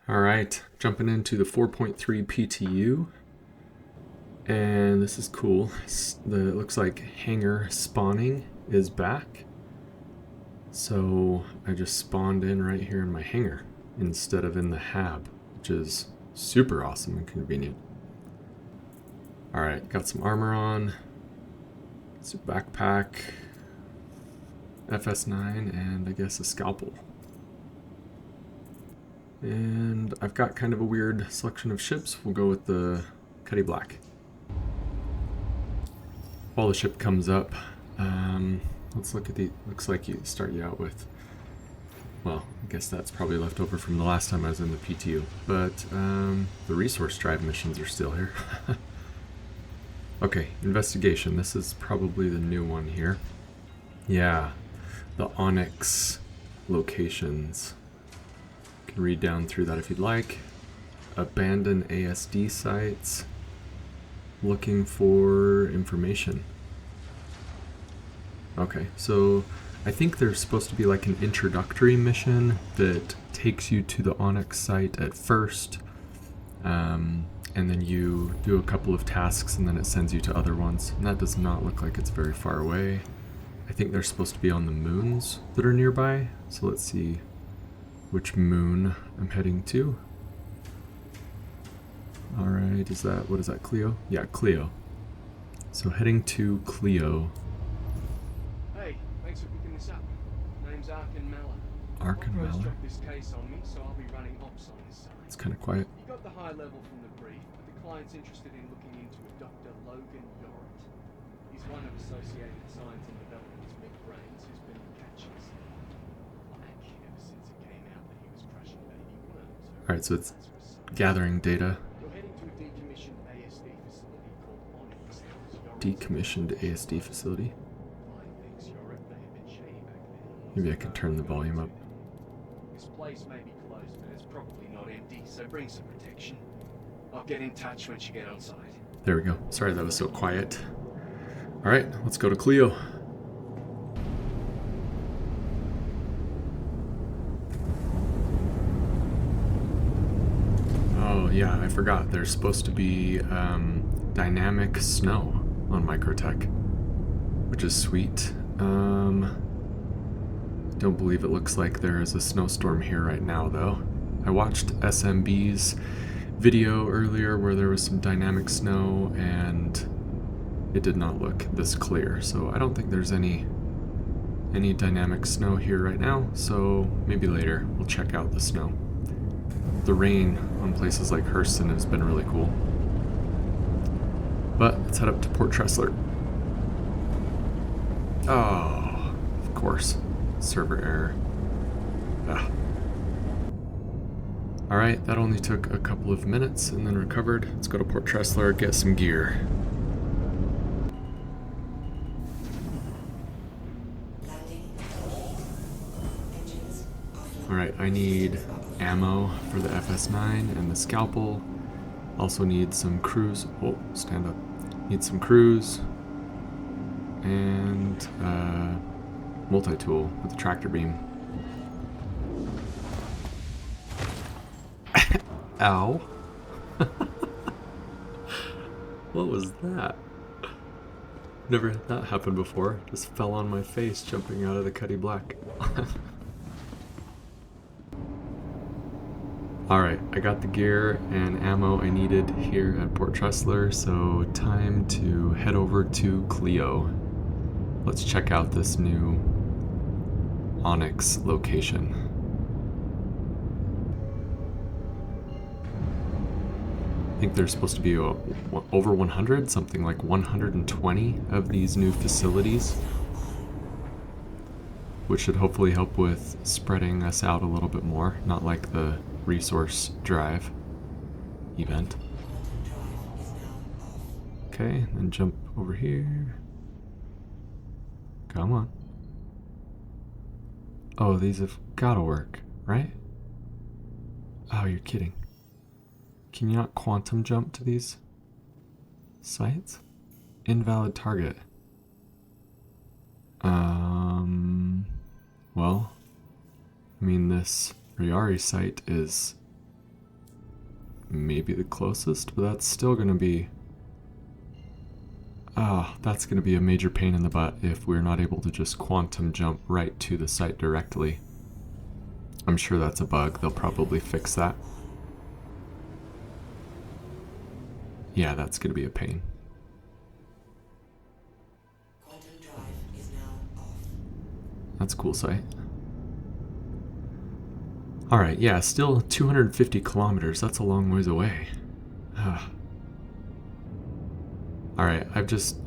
Alright, jumping into the 4.3 PTU, and this is cool. It looks like hangar spawning is back. So I just spawned in right here in my hangar instead of in the hab, which is super awesome and convenient. Alright, got some armor on, it's a backpack, FS9, and I guess a scalpel. And I've got kind of a weird selection of ships. We'll go with the Cuddy Black. While the ship comes up, let's look at the. Looks like you start you out with. Well, I guess that's probably left over from the last time I was in the PTU. But the resource drive missions are still here. Okay, investigation. This is probably the new one here. Yeah, the Onyx locations. Read down through that if you'd like. Abandoned ASD sites. Looking for information. Okay, so I think there's supposed to be like an introductory mission that takes you to the Onyx site at first, and then you do a couple of tasks and then it sends you to other ones. And that does not look like it's very far away. I think they're supposed to be on the moons that are nearby, so let's see which moon I'm heading to. Alright, what is that, Cleo? Yeah, Cleo. So heading to Cleo. Hey, thanks for picking this up. Name's Mala. Mala? Dropped this case on me, so I'll be running ops on this side. It's kind of quiet. You got the high level from the brief, but the client's interested in looking into a Dr. Logan Yorrett. He's one of Associated Science and Development's big brains who's been catching black ever since it came out that he was crushing baby worms. Alright, so it's gathering data. You're heading to a decommissioned ASD facility called Onyx. Decommissioned ASD facility. Maybe I can turn the volume up. This place may be closed, but it's probably not empty, so bring some protection. I'll get in touch once you get outside. There we go. Sorry that was so quiet. Alright, let's go to Cleo. Oh yeah, I forgot. There's supposed to be dynamic snow on Microtech, which is sweet. Don't believe it looks like there is a snowstorm here right now, though. I watched SMB's video earlier where there was some dynamic snow, and it did not look this clear. So I don't think there's any dynamic snow here right now. So maybe later we'll check out the snow. The rain on places like Hurston has been really cool. But let's head up to Port Tressler. Oh, of course. Server error. Ah. Alright, that only took a couple of minutes and then recovered. Let's go to Port Tressler, get some gear. Alright, I need ammo for the FS9 and the scalpel. Also need some crews. Oh, stand up. Need some crews. And multi-tool with the tractor beam. Ow. What was that? Never had that happen before. Just fell on my face jumping out of the Cuddy Black. Alright, I got the gear and ammo I needed here at Port Tressler, so time to head over to Cleo. Let's check out this new Onyx location. I think there's supposed to be over 100, something like 120 of these new facilities, which should hopefully help with spreading us out a little bit more, not like the resource drive event. Okay, then jump over here. Come on. Oh, these have gotta work, right? Oh, you're kidding. Can you not quantum jump to these sites? Invalid target. Well, I mean, this Riari site is maybe the closest, but that's still going to be... that's going to be a major pain in the butt if we're not able to just quantum jump right to the site directly. I'm sure that's a bug. They'll probably fix that. Yeah, that's going to be a pain. Quantum drive is now off. That's a cool site. Alright, yeah, still 250 kilometers. That's a long ways away. Alright,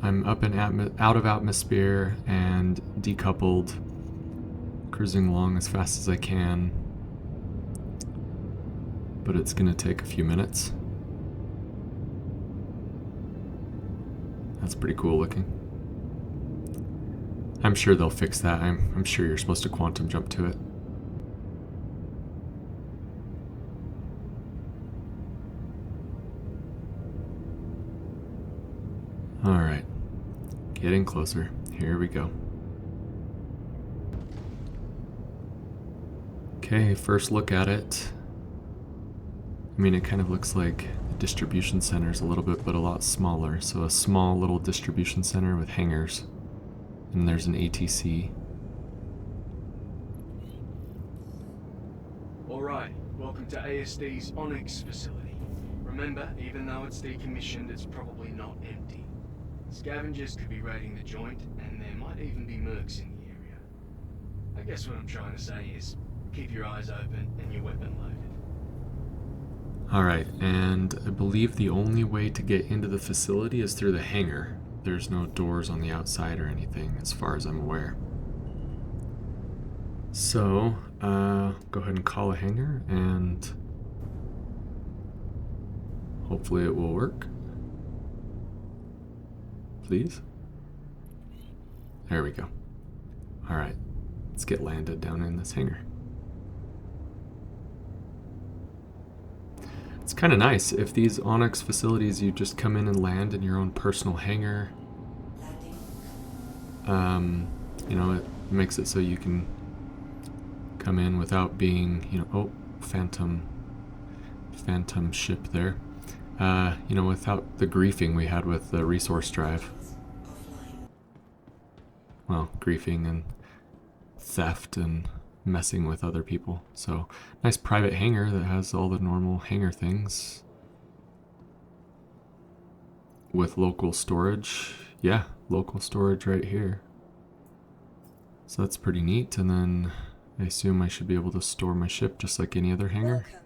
I'm up and out of atmosphere and decoupled, cruising along as fast as I can. But it's gonna take a few minutes. That's pretty cool looking. I'm sure they'll fix that. I'm sure you're supposed to quantum jump to it. Alright, getting closer. Here we go. Okay, first look at it. I mean, it kind of looks like the distribution centers a little bit, but a lot smaller. So a small little distribution center with hangars. And there's an ATC. Alright, welcome to ASD's Onyx facility. Remember, even though it's decommissioned, it's probably not empty. Scavengers could be raiding the joint, and there might even be mercs in the area. I guess what I'm trying to say is, keep your eyes open and your weapon loaded. Alright, and I believe the only way to get into the facility is through the hangar. There's no doors on the outside or anything, as far as I'm aware. So, go ahead and call a hangar, and hopefully it will work. Please. There we go. Alright, let's get landed down in this hangar. It's kind of nice if these Onyx facilities, you just come in and land in your own personal hangar. You know, it makes it so you can come in without being, you know, oh, phantom ship there. You know, without the griefing we had with the resource drive. Well, griefing and theft and messing with other people. So, nice private hangar that has all the normal hangar things. With local storage. Yeah, local storage right here. So that's pretty neat. And then I assume I should be able to store my ship just like any other hangar. Welcome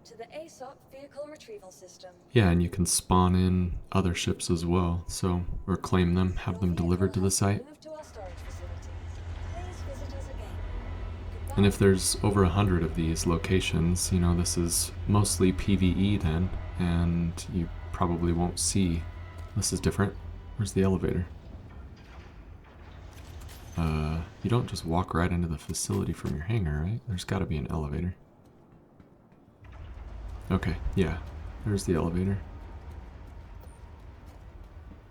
to the ASOP vehicle retrieval system. Yeah, and you can spawn in other ships as well, so, or claim them, have them delivered to the site. Move to our storage facilities. Please visit us again. Goodbye. And if there's over 100 of these locations, you know, this is mostly PvE then, and you probably won't see. This is different. Where's the elevator? You don't just walk right into the facility from your hangar, right? There's gotta be an elevator. Okay, yeah, there's the elevator.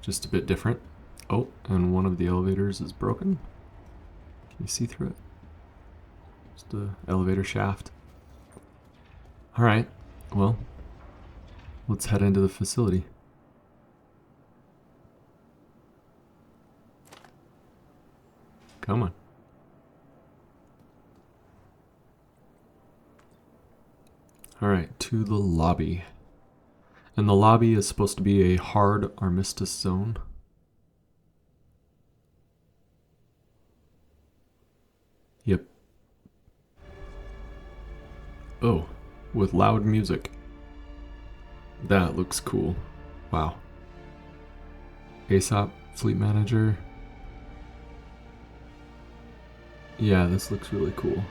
Just a bit different. Oh, and one of the elevators is broken. Can you see through it? Just a elevator shaft. Alright, well, let's head into the facility. Come on. Alright, to the lobby. And the lobby is supposed to be a hard armistice zone. Yep. Oh, with loud music. That looks cool. Wow. ASOP Fleet Manager. Yeah, this looks really cool.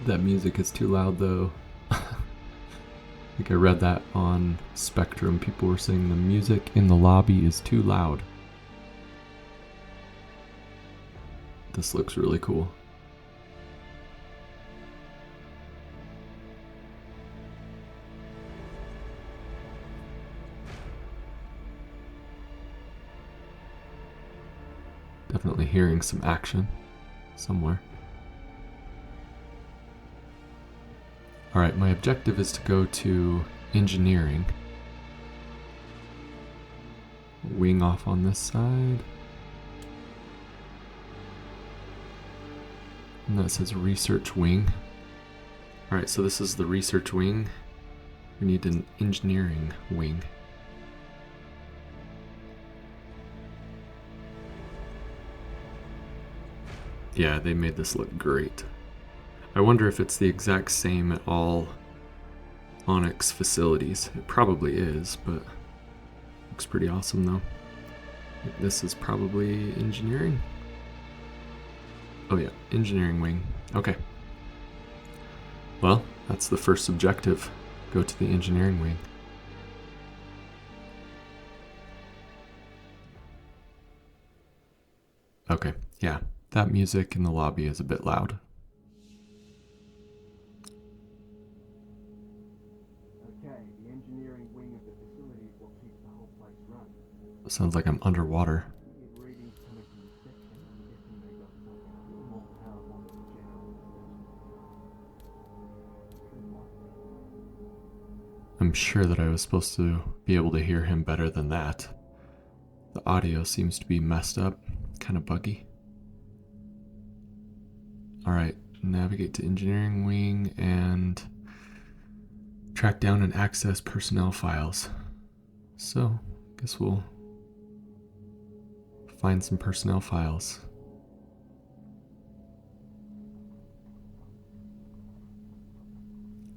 That music is too loud though. I think I read that on Spectrum. People were saying the music in the lobby is too loud. This looks really cool. Definitely hearing some action somewhere. Alright, my objective is to go to engineering. Wing off on this side. And that says research wing. Alright, so this is the research wing. We need an engineering wing. Yeah, they made this look great. I wonder if it's the exact same at all Onyx facilities. It probably is, but looks pretty awesome though. This is probably engineering. Oh yeah, engineering wing. Okay. Well, that's the first objective. Go to the engineering wing. Okay, yeah. That music in the lobby is a bit loud. Okay, the engineering wing of the facility is what keeps the whole place running. Sounds like I'm underwater. We get readings coming from the section. I'm guessing they got something a little more powerful than the general station. I'm sure that I was supposed to be able to hear him better than that. The audio seems to be messed up, kind of buggy. Alright, navigate to engineering wing and track down and access personnel files. So, guess we'll find some personnel files.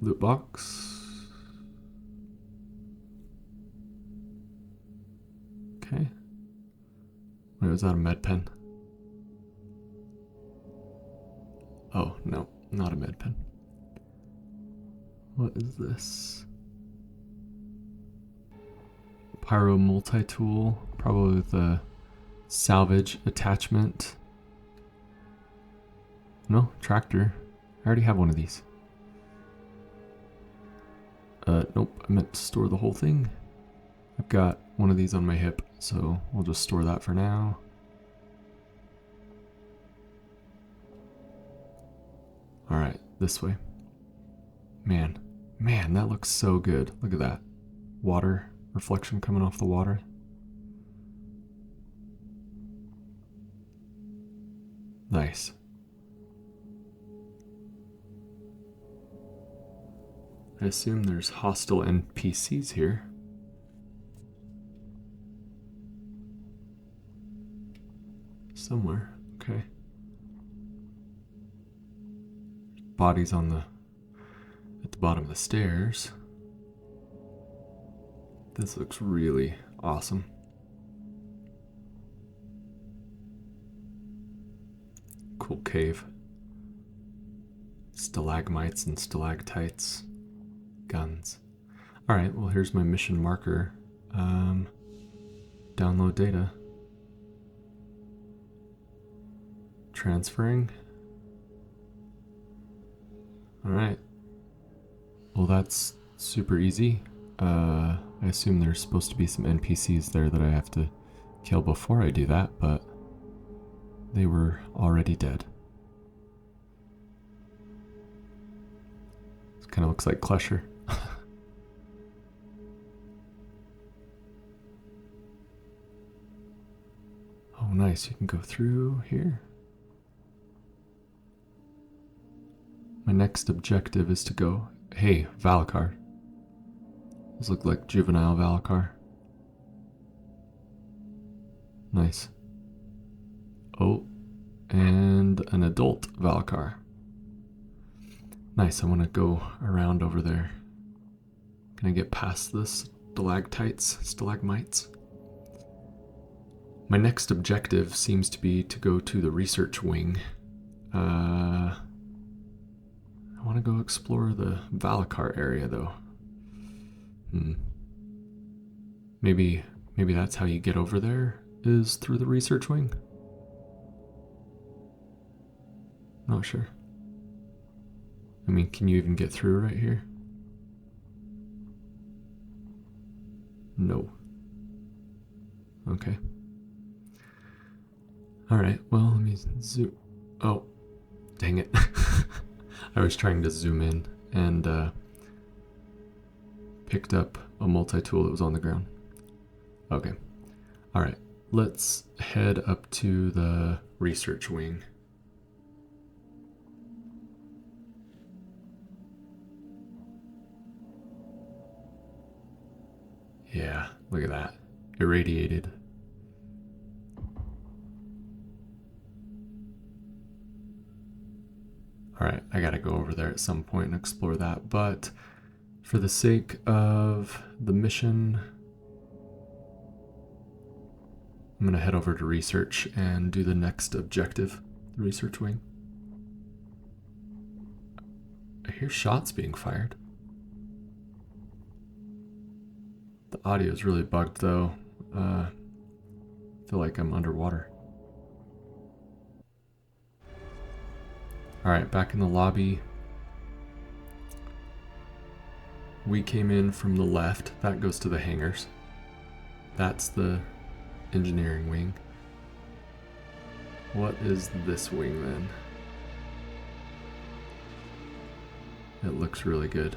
Loot box. Okay. Wait, was that a med pen? Oh, no, not a med pen. What is this? Pyro multi-tool, probably with a salvage attachment. No, tractor. I already have one of these. Nope, I meant to store the whole thing. I've got one of these on my hip, so we'll just store that for now. Alright, this way. Man, that looks so good. Look at that. Water, reflection coming off the water. Nice. I assume there's hostile NPCs here. Somewhere, okay. Bodies at the bottom of the stairs. This looks really awesome. Cool cave. Stalagmites and stalactites. Guns. Alright, well here's my mission marker. Download data. Transferring. Alright. Well, that's super easy. I assume there's supposed to be some NPCs there that I have to kill before I do that, but they were already dead. This kind of looks like Klesher. Oh, nice. You can go through here. My next objective is to go... Hey, Valakkar. Those look like juvenile Valakkar. Nice. Oh, and an adult Valakkar. Nice, I want to go around over there. Can I get past this stalagmites? My next objective seems to be to go to the research wing. I want to go explore the Valakkar area, though. Maybe that's how you get over there, is through the research wing? Not sure. I mean, can you even get through right here? No. Okay. Alright, well, let me zoom. Oh, dang it. I was trying to zoom in and picked up a multi-tool that was on the ground. Okay. Alright. Let's head up to the research wing. Yeah, look at that. Irradiated. Alright, I gotta go over there at some point and explore that, but for the sake of the mission, I'm gonna head over to research and do the next objective, the research wing. I hear shots being fired. The audio is really bugged though. I feel like I'm underwater. Alright, back in the lobby. We came in from the left. That goes to the hangars. That's the engineering wing. What is this wing then? It looks really good.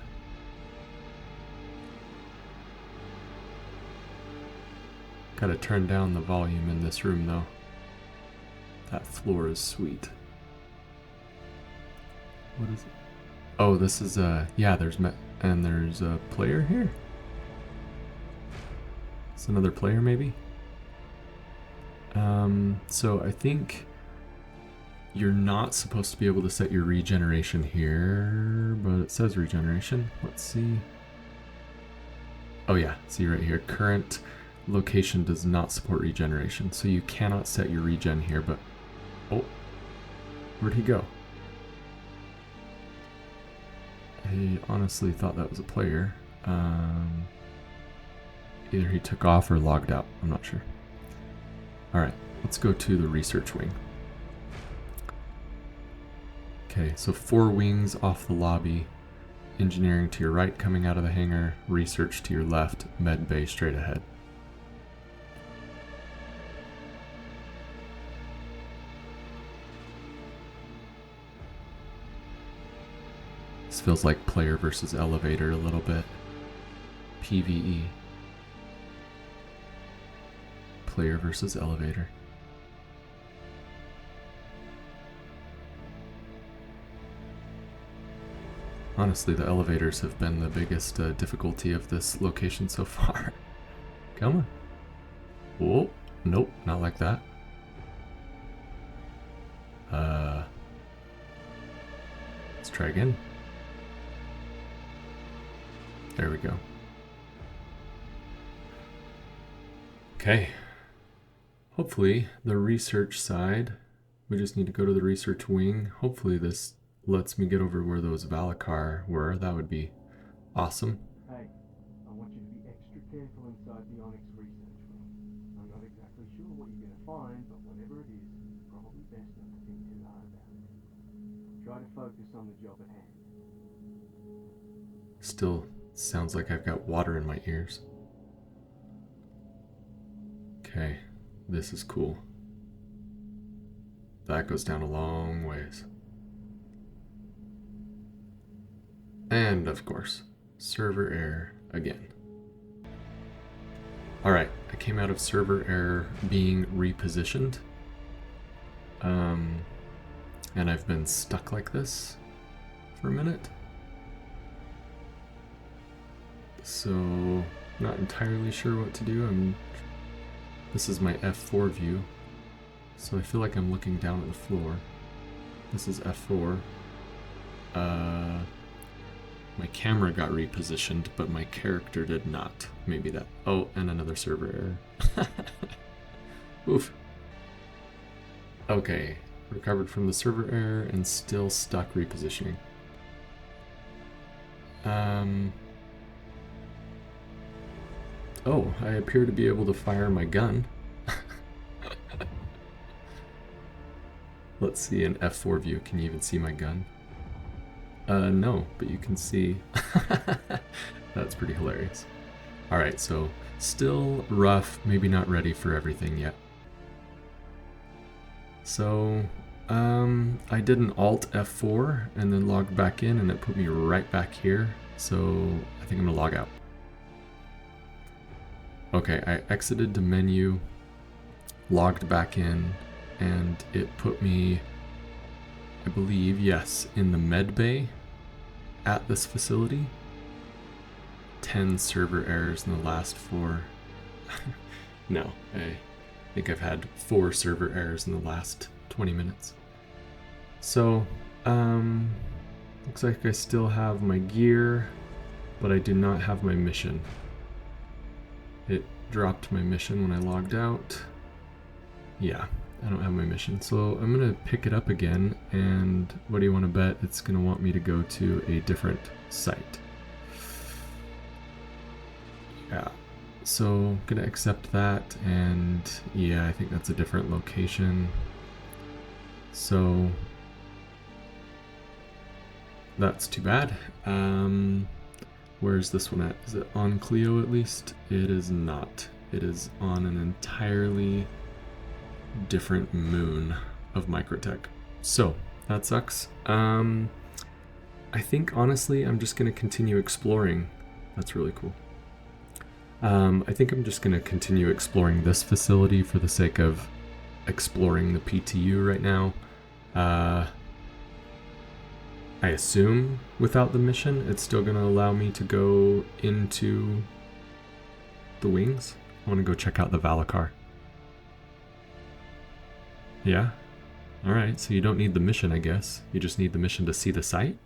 Gotta turn down the volume in this room though. That floor is sweet. What is it? Oh, this is yeah, there's a player here. It's another player maybe. So I think you're not supposed to be able to set your regeneration here, but it says regeneration. Let's see. Oh yeah, see right here. Current location does not support regeneration, so you cannot set your regen here, but oh, where'd he go? I honestly thought that was a player. Either he took off or logged out. I'm not sure. Alright, let's go to the research wing. Okay, so 4 wings off the lobby. Engineering to your right coming out of the hangar. Research to your left. Med bay straight ahead. This feels like player versus elevator a little bit. PvE. Player versus elevator. Honestly, the elevators have been the biggest difficulty of this location so far. Come on. Oh, nope, not like that. Let's try again. There we go. Okay. Hopefully, the research side, we just need to go to the research wing. Hopefully this lets me get over where those Valakkar were. That would be awesome. Hey, I want you to be extra careful inside the Onyx research wing. I'm not exactly sure what you're going to find, but whatever it is, probably best not to think too hard about it. Try to focus on the job at hand. Still sounds like I've got water in my ears. Okay, this is cool. That goes down a long ways. And of course, server error again. Alright, I came out of server error being repositioned. And I've been stuck like this for a minute. So, not entirely sure what to do. This is my F4 view. So I feel like I'm looking down at the floor. This is F4. My camera got repositioned, but my character did not. Maybe that. Oh, and another server error. Oof. Okay, recovered from the server error and still stuck repositioning. Oh, I appear to be able to fire my gun. Let's see an F4 view. Can you even see my gun? No, but you can see. That's pretty hilarious. Alright, so still rough, maybe not ready for everything yet. So, I did an Alt F4 and then logged back in, and it put me right back here. So I think I'm gonna log out. Okay, I exited the menu, logged back in, and it put me, I believe, yes, in the med bay at this facility. 10 server errors in the last 4. No, I think I've had 4 server errors in the last 20 minutes. So, looks like I still have my gear, but I do not have my mission. It dropped my mission when I logged out. Yeah, I don't have my mission. So I'm gonna pick it up again, and what do you want to bet? It's gonna want me to go to a different site. Yeah, so I'm gonna accept that, and yeah, I think that's a different location. So that's too bad. Where's this one at? Is it on Clio at least? It is not. It is on an entirely different moon of Microtech. So that sucks. I think honestly I'm just gonna continue exploring. That's really cool. I think I'm just gonna continue exploring this facility for the sake of exploring the PTU right now. I assume without the mission, it's still gonna allow me to go into the wings. I wanna go check out the Valakkar. Yeah? Alright, so you don't need the mission, I guess. You just need the mission to see the site?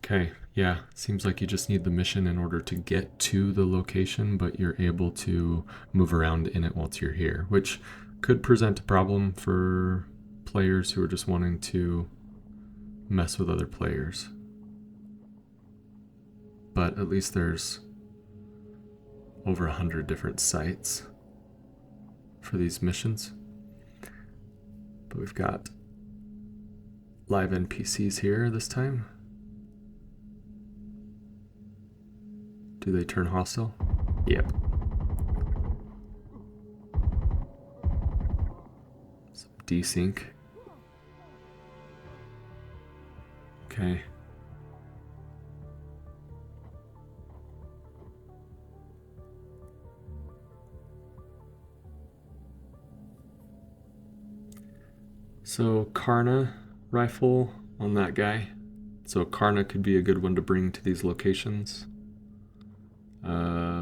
Okay, yeah, seems like you just need the mission in order to get to the location, but you're able to move around in it once you're here, which could present a problem for players who are just wanting to mess with other players. But at least there's over 100 different sites for these missions. But we've got live NPCs here this time. Do they turn hostile? Yep. Some desync. Okay. So Karna rifle on that guy. So Karna could be a good one to bring to these locations.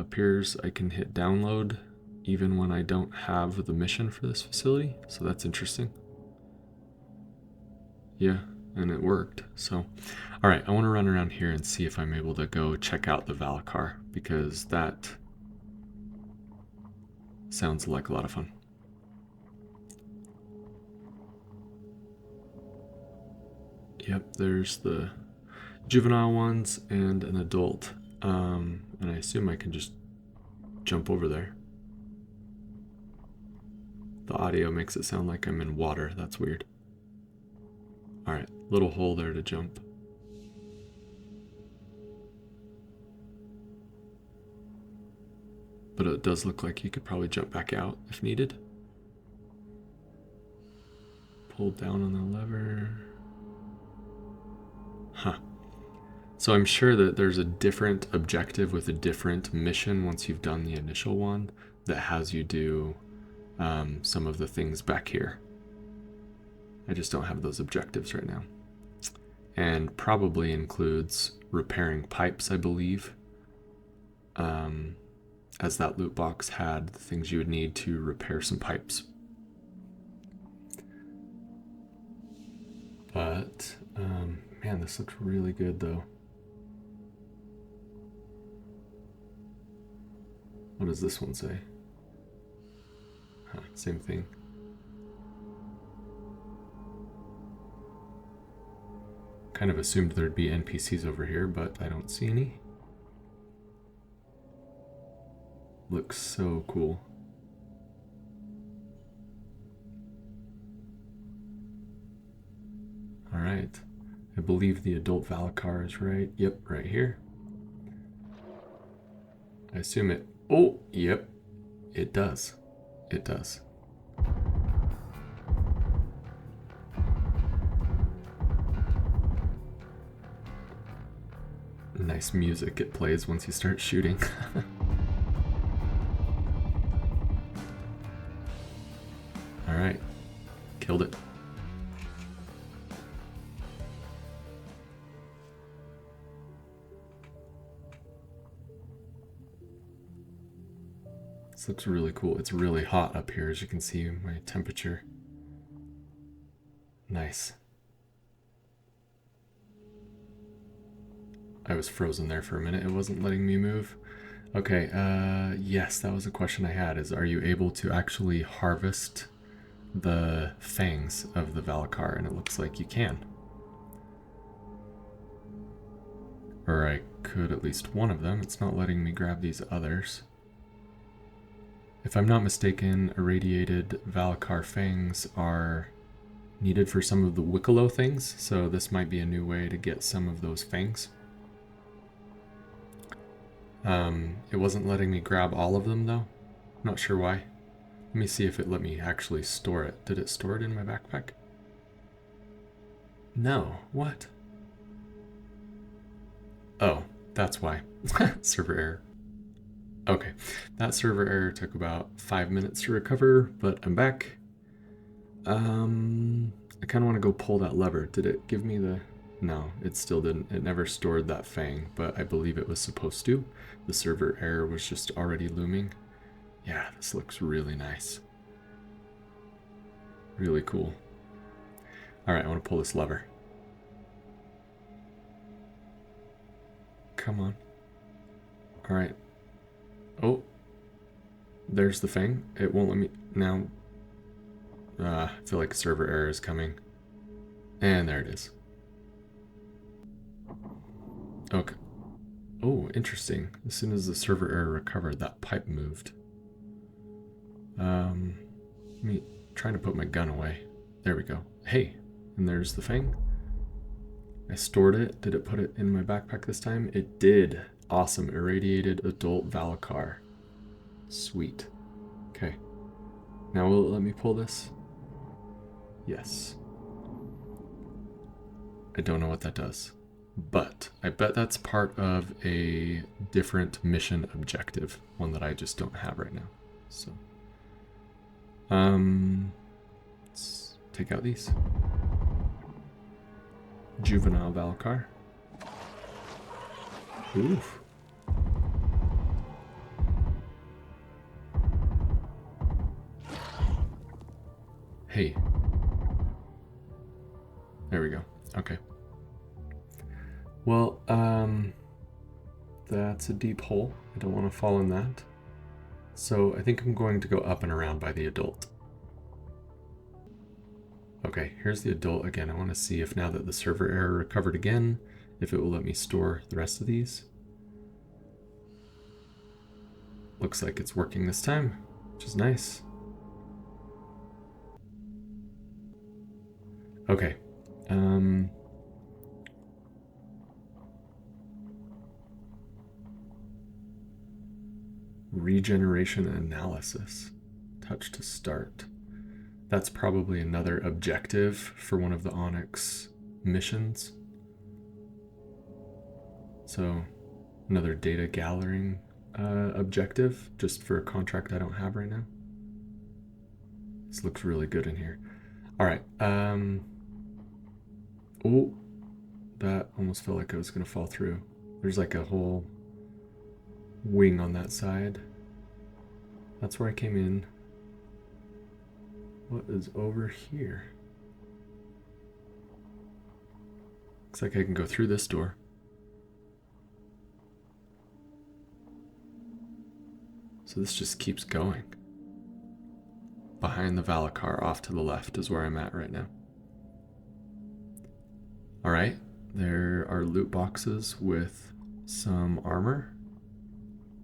Appears I can hit download even when I don't have the mission for this facility, so that's interesting. Yeah, and it worked. So, all right, I want to run around here and see if I'm able to go check out the Valakkar, because that sounds like a lot of fun. Yep, there's the juvenile ones and an adult. And I assume I can just jump over there. The audio makes it sound like I'm in water. That's weird. Alright, little hole there to jump. But it does look like you could probably jump back out if needed. Pull down on the lever. Huh. So I'm sure that there's a different objective with a different mission once you've done the initial one that has you do some of the things back here. I just don't have those objectives right now. And probably includes repairing pipes, I believe. As that loot box had the things you would need to repair some pipes. But, man, this looks really good though. What does this one say? Huh, same thing. Kind of assumed there'd be NPCs over here, but I don't see any. Looks so cool. All right. I believe the adult Valakkar is right. Yep, right here. I assume it... Oh, yep. It does. It does. nice music it plays once you start shooting. Alright, killed it. This looks really cool. It's really hot up here, as you can see my temperature. Nice. I was frozen there for a minute. It wasn't letting me move. Okay, yes, that was a question I had, is are you able to actually harvest the fangs of the Valakkar? And it looks like you can. Or I could at least one of them. It's not letting me grab these others. If I'm not mistaken, irradiated Valakkar fangs are needed for some of the Wicklow things, so this might be a new way to get some of those fangs. It wasn't letting me grab all of them though. Not sure why. Let me see if it let me actually store it. Did it store it in my backpack? No. What? Oh, that's why. Server error. Okay, that server error took about 5 minutes to recover, but I'm back. I kind of want to go pull that lever. Did it give me the... No, it still didn't. It never stored that fang, but I believe it was supposed to. The server error was just already looming. Yeah, this looks really nice. Really cool. Alright, I want to pull this lever. Come on. Alright. Oh. There's the fang. It won't let me... Now... I feel like a server error is coming. And there it is. Okay. Oh, interesting. As soon as the server error recovered, that pipe moved. Me trying to put my gun away. There we go. Hey, and there's the fang. I stored it. Did it put it in my backpack this time? It did. Awesome. Irradiated adult Valakkar. Sweet. Okay. Now will it let me pull this? Yes. I don't know what that does, but I bet that's part of a different mission objective, one that I just don't have right now. So, let's take out these. Juvenile Valakkar. Oof. Hey. There we go. Okay. Well, that's a deep hole. I don't want to fall in that. So I think I'm going to go up and around by the adult. Okay, here's the adult again. I want to see if now that the server error recovered again, if it will let me store the rest of these. Looks like it's working this time, which is nice. Okay. Regeneration analysis. Touch to start. That's probably another objective for one of the Onyx missions. So, another data gathering objective, just for a contract I don't have right now. This looks really good in here. Alright, oh, that almost felt like I was going to fall through. There's like a whole wing on that side. That's where I came in. What is over here? Looks like I can go through this door. So this just keeps going. Behind the Valakkar, off to the left, is where I'm at right now. Alright, there are loot boxes with some armor.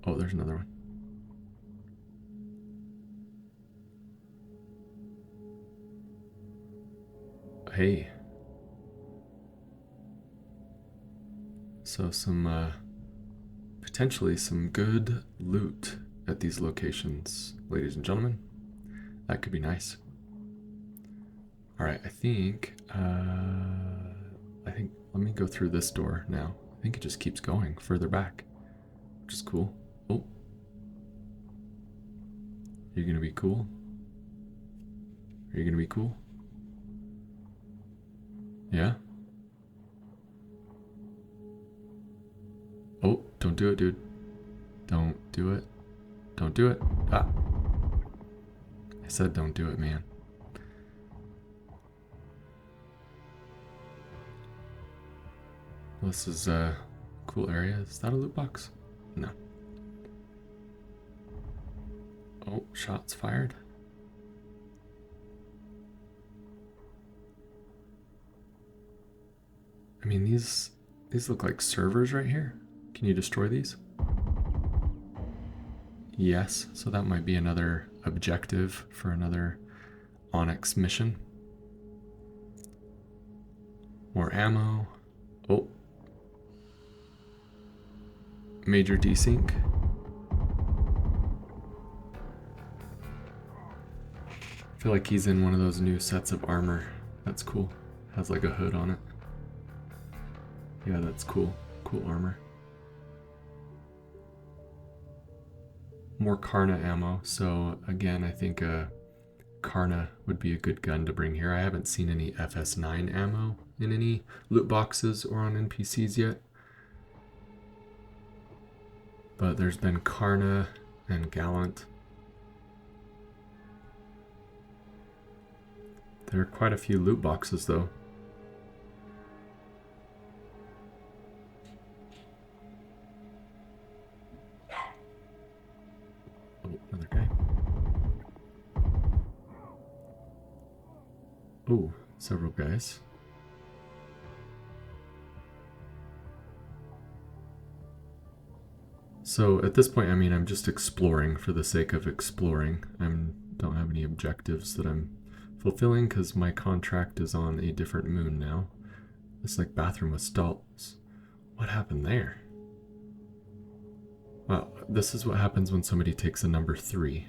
Oh, there's another one. Hey. So some, potentially some good loot at these locations, ladies and gentlemen. That could be nice. Alright, I think, let me go through this door now. think it just keeps going further back, which is cool. Oh. You're gonna be cool? Are you gonna be cool? Yeah? Oh, don't do it, dude. Don't do it. Don't do it. Ah. I said don't do it, man. This is a cool area. Is that a loot box? No. Oh, shots fired. I mean, these look like servers right here. Can you destroy these? Yes, so that might be another objective for another Onyx mission. More ammo. Oh. Major desync. I feel like he's in one of those new sets of armor. That's cool. Has like a hood on it. Yeah, that's cool. Cool armor. More Karna ammo. So again, I think Karna would be a good gun to bring here. I haven't seen any FS9 ammo in any loot boxes or on NPCs yet. But there's been Karna and Gallant. There are quite a few loot boxes though. Oh, another guy. Oh, several guys. So at this point, I mean, I'm just exploring for the sake of exploring. I don't have any objectives that I'm fulfilling because my contract is on a different moon now. It's like bathroom with stalls. What happened there? Wow, this is what happens when somebody takes a number 3.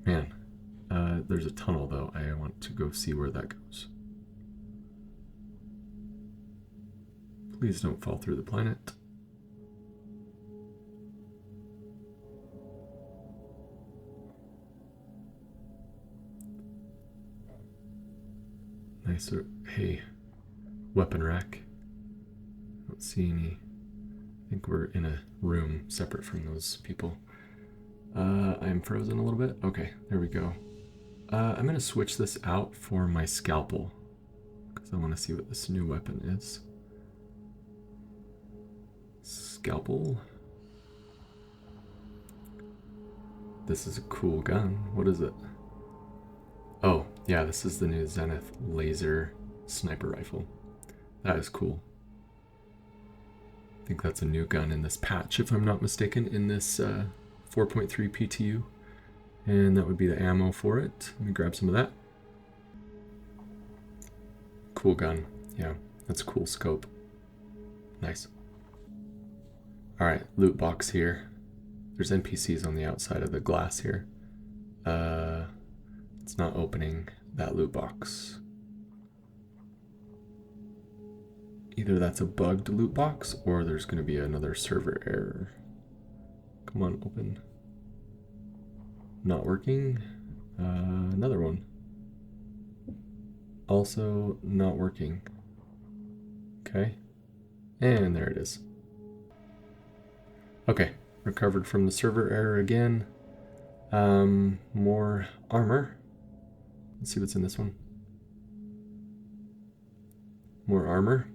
Man, there's a tunnel though. I want to go see where that goes. Please don't fall through the planet. Nicer. Hey, weapon rack. Don't see any. I think we're in a room separate from those people. I'm frozen a little bit. Okay, there we go. I'm gonna switch this out for my scalpel because I want to see what this new weapon is. Scalpel. This is a cool gun. What is it? Oh, yeah, this is the new Zenith laser sniper rifle. That is cool. I think that's a new gun in this patch, if I'm not mistaken, in this 4.3 PTU. And that would be the ammo for it. Let me grab some of that. Cool gun. Yeah, that's a cool scope. Nice. Alright, loot box here. There's NPCs on the outside of the glass here. It's not opening that loot box. Either that's a bugged loot box or there's going to be another server error. Come on, open. Not working. Another one. Also not working. Okay. And there it is. Okay, recovered from the server error again. More armor. Let's see what's in this one. More armor.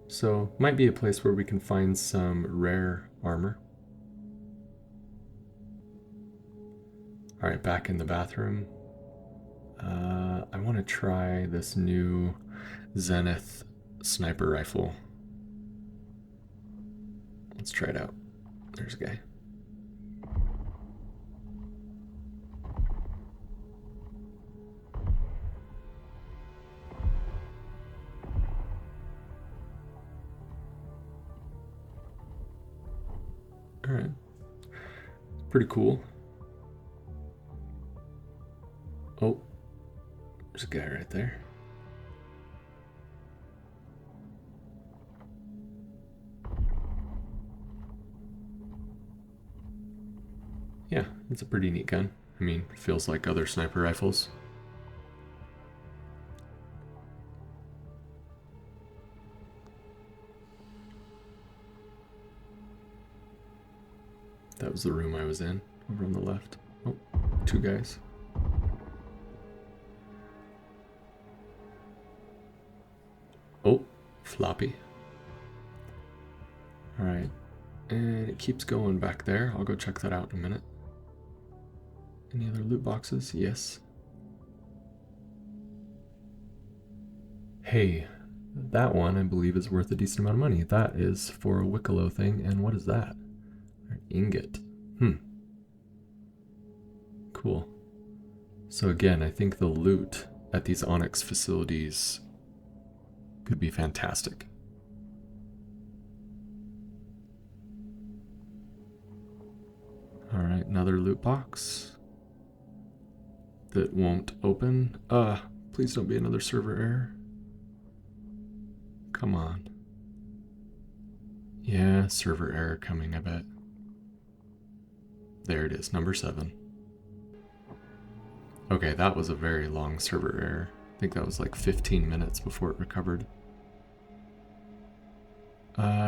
So, might be a place where we can find some rare armor. Alright, back in the bathroom. I want to try this new Zenith sniper rifle. Let's try it out. There's a guy. Alright. Pretty cool. Oh, there's a guy right there. It's a pretty neat gun. I mean, it feels like other sniper rifles. That was the room I was in, over on the left. Oh, two guys. Oh, floppy. Alright, and it keeps going back there. I'll go check that out in a minute. Any other loot boxes? Yes. Hey, that one I believe is worth a decent amount of money. That is for a Wicklow thing, and what is that? An ingot. Cool. So again, I think the loot at these Onyx facilities could be fantastic. Alright, another loot box that won't open. Please don't be another server error. Come on. Yeah, server error coming, I bet. There it is, number 7. Okay, that was a very long server error. I think that was like 15 minutes before it recovered.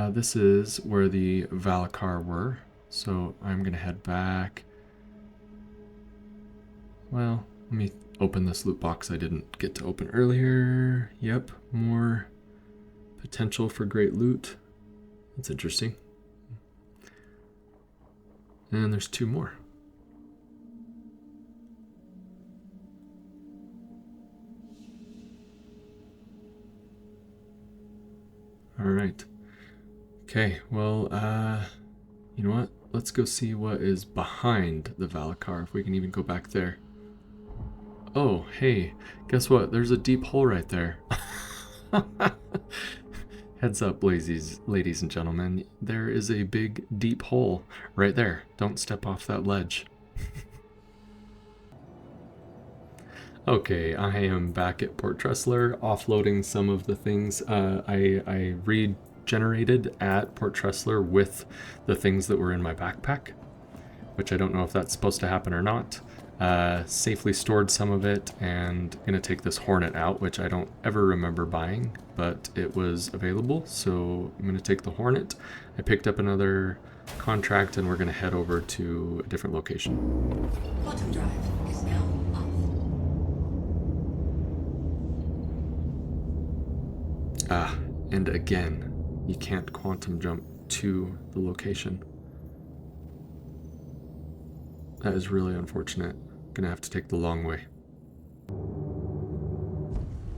This is where the Valakkar were, so I'm gonna head back. Well, let me open this loot box I didn't get to open earlier. Yep, more potential for great loot. That's interesting. And there's 2 more. All right. Okay, well, you know what? Let's go see what is behind the Valakkar, if we can even go back there. Oh, hey, guess what? There's a deep hole right there. Heads up, ladies and gentlemen. There is a big, deep hole right there. Don't step off that ledge. Okay, I am back at Port Tressler, offloading some of the things I regenerated at Port Tressler with the things that were in my backpack, which I don't know if that's supposed to happen or not. Safely stored some of it, and gonna take this Hornet out, which I don't ever remember buying, but it was available, so I'm gonna take the Hornet. I picked up another contract, and we're gonna head over to a different location. Quantum drive is now off. And again, you can't quantum jump to the location. That is really unfortunate. Gonna have to take the long way.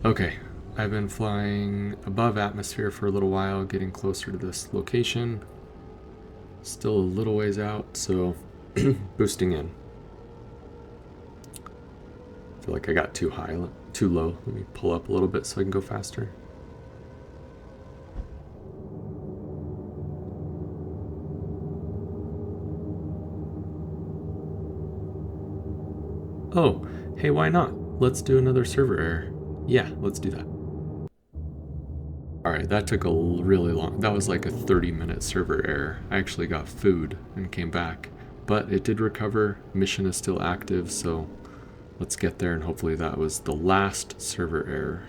Okay, I've been flying above atmosphere for a little while, getting closer to this location. Still a little ways out, so boosting in. I feel like I got too high, too low. Let me pull up a little bit so I can go faster. Oh, hey, why not? Let's do another server error. Yeah, let's do that. Alright, that took a really long... That was like a 30-minute server error. I actually got food and came back. But it did recover. Mission is still active, so let's get there, and hopefully that was the last server error.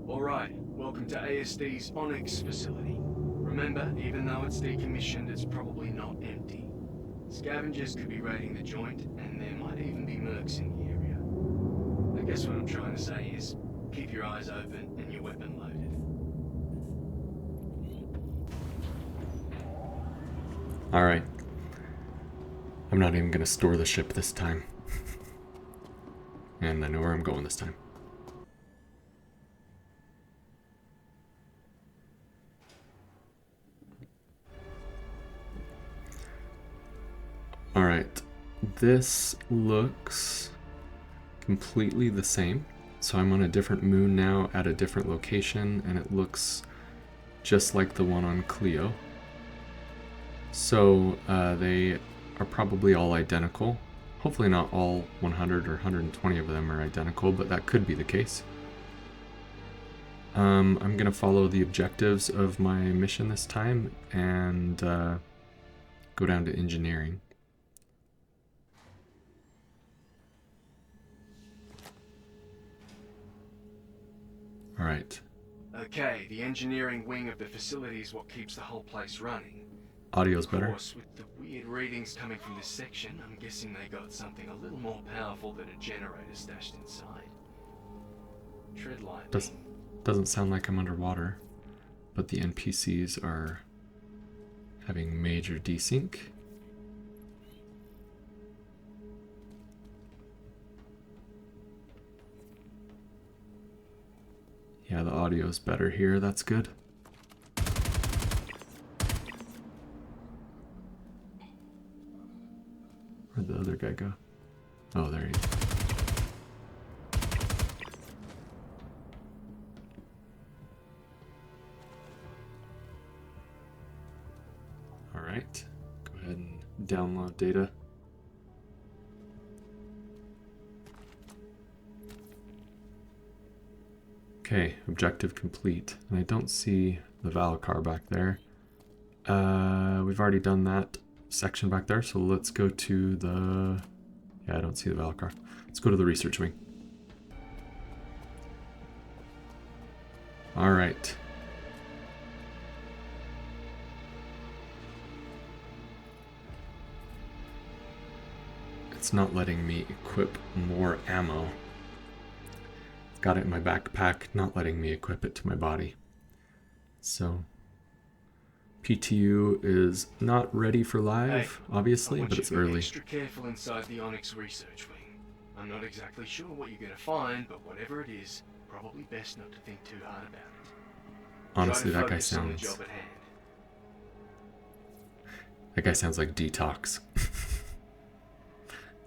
Alright, welcome to ASD's Onyx facility. Remember, even though it's decommissioned, it's probably not empty. Scavengers could be raiding the joint, and there might even be mercs in the area. I guess what I'm trying to say is, keep your eyes open and your weapon loaded. Alright. I'm not even going to store the ship this time. And I know where I'm going this time. Alright, this looks completely the same. So I'm on a different moon now at a different location, and it looks just like the one on Clio. So they are probably all identical. Hopefully not all 100 or 120 of them are identical, but that could be the case. I'm going to follow the objectives of my mission this time and go down to engineering. All right. Okay, the engineering wing of the facility is what keeps the whole place running. Audio's Of better. course, with the weird readings coming from this section, I'm guessing they got something a little more powerful than a generator stashed inside. Tread lightly. Doesn't sound like I'm underwater, but the NPCs are having major desync. Yeah, the audio's better here. That's good. Where'd the other guy go? Oh, there he is. All right. Go ahead and download data. Okay, objective complete. And I don't see the Valakkar back there. We've already done that section back there, so let's go to the... Yeah, I don't see the Valakkar. Let's go to the research wing. All right. It's not letting me equip more ammo. Got it in my backpack, not letting me equip it to my body. So, PTU is not ready for live, obviously, but it's I want you to be early. extra careful inside the Onyx research wing. I'm not exactly sure what you're going to find, but whatever it is, probably best not to think too hard about it. Honestly, Try to that guy focus on the sounds... job at hand. That guy sounds like Detox.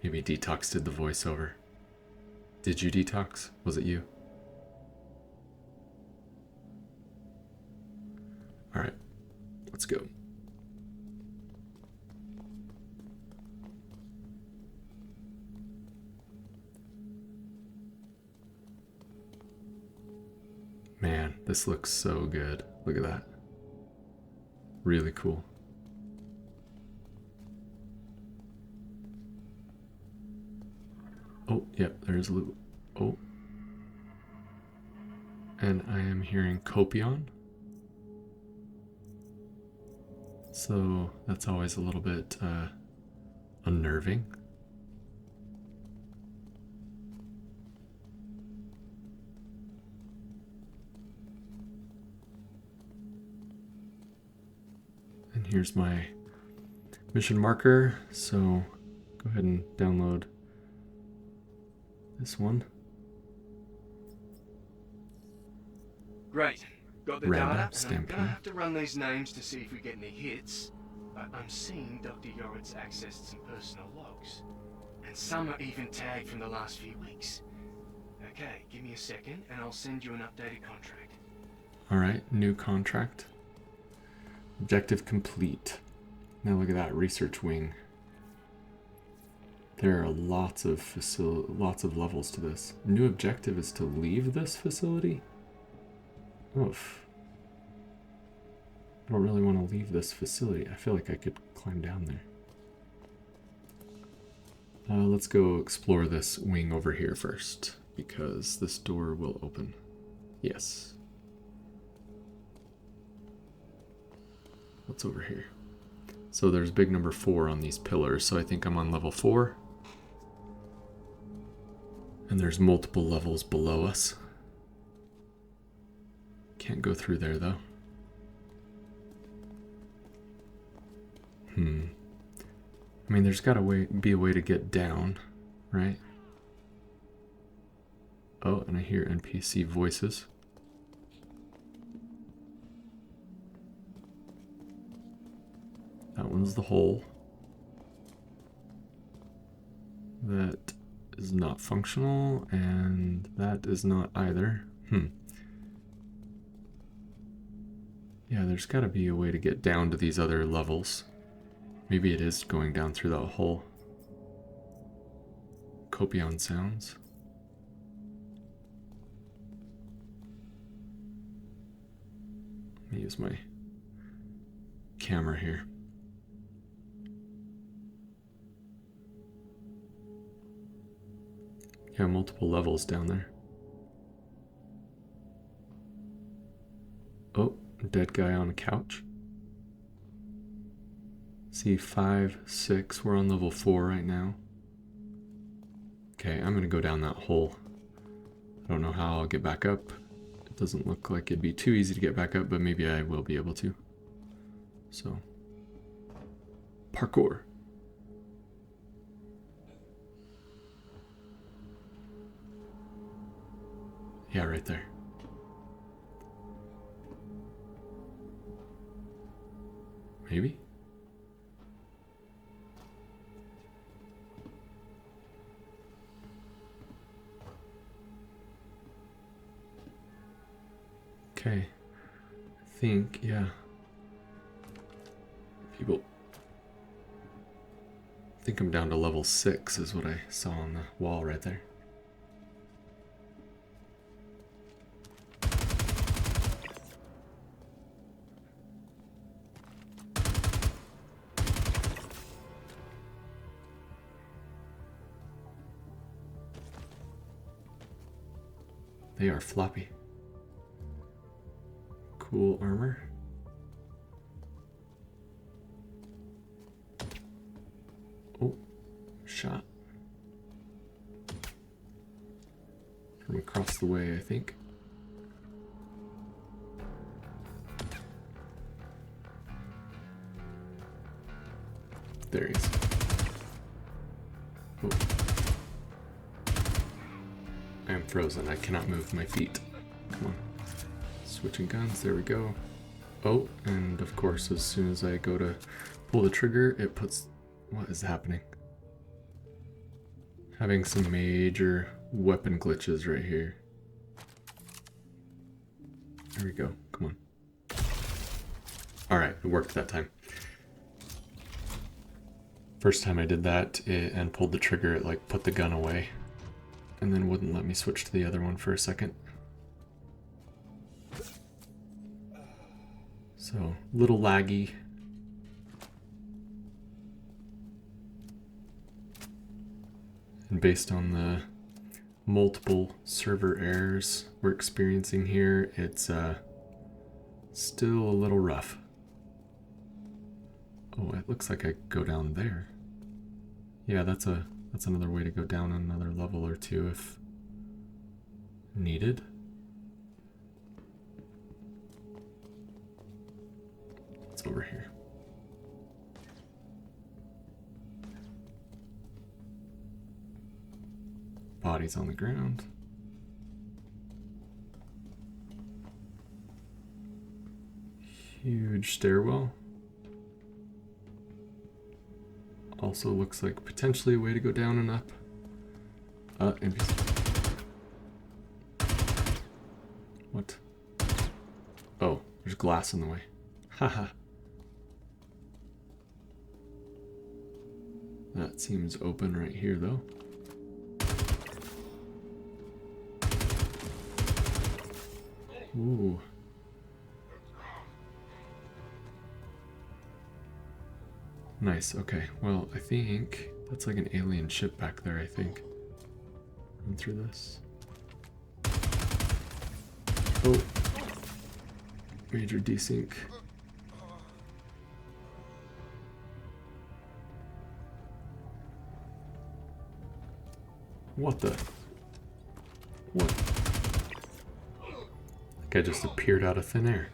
Maybe Detox did the voiceover. Did you, Detox? Was it you? All right, let's go. Man, this looks so good. Look at that. Really cool. Oh, yep, there's a little... Oh. And I am hearing Copion. So that's always a little bit unnerving. And here's my mission marker. So go ahead and download this one. Great. Got the Random data, and I'm stampede. gonna have to run these names to see if we get any hits. But I'm seeing Dr. Yoritz accessed some personal logs. And some are even tagged from the last few weeks. Okay, give me a second, and I'll send you an updated contract. Alright, new contract. Objective complete. Now look at that, research wing. There are lots of levels to this. New objective is to leave this facility? Oof. I don't really want to leave this facility. I feel like I could climb down there. Let's go explore this wing over here first, because this door will open. Yes. What's over here? So there's big number 4 on these pillars, so I think I'm on level 4. And there's multiple levels below us. Can't go through there, though. I mean, there's got to be a way to get down, right? Oh, and I hear NPC voices. That one's the hole. That is not functional, and that is not either. Yeah, there's got to be a way to get down to these other levels. Maybe it is going down through that hole. Copion sounds. Let me use my camera here. Yeah, multiple levels down there. Oh, dead guy on a couch. See 5, 6. We're on level 4 right now. Okay, I'm gonna go down that hole. I don't know how I'll get back up. It doesn't look like it'd be too easy to get back up, but maybe I will be able to. So, parkour. Yeah, right there. Maybe? Okay. I think, yeah. People. I think I'm down to level 6 is what I saw on the wall right there. They are floppy. Cool armor. Oh, shot. From across the way, I think. There he is. Oh. I am frozen. I cannot move my feet. Come on. Switching guns. There we go. Oh, and of course, as soon as I go to pull the trigger, it puts... What is happening? Having some major weapon glitches right here. There we go. Come on. Alright, it worked that time. First time I did that and pulled the trigger, it like put the gun away. And then wouldn't let me switch to the other one for a second. So, little laggy. And based on the multiple server errors we're experiencing here, it's still a little rough. Oh, it looks like I go down there. Yeah, that's another way to go down another level or two if needed. It's over here. Bodies on the ground. Huge stairwell. Also looks like potentially a way to go down and up. NPC. What? Oh, there's glass in the way. Haha. That seems open right here, though. Ooh. Nice, okay. Well, I think that's like an alien ship back there, I think. Run through this. Oh. Major desync. What the? What? That guy just appeared out of thin air.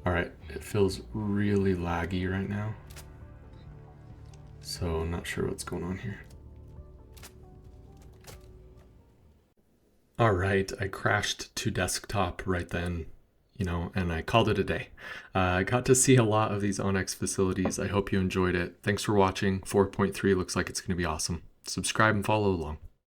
Alright, it feels really laggy right now. So I'm not sure what's going on here. Alright, I crashed to desktop right then, you know, and I called it a day. I got to see a lot of these Onyx facilities. I hope you enjoyed it. Thanks for watching. 4.3 looks like it's going to be awesome. Subscribe and follow along.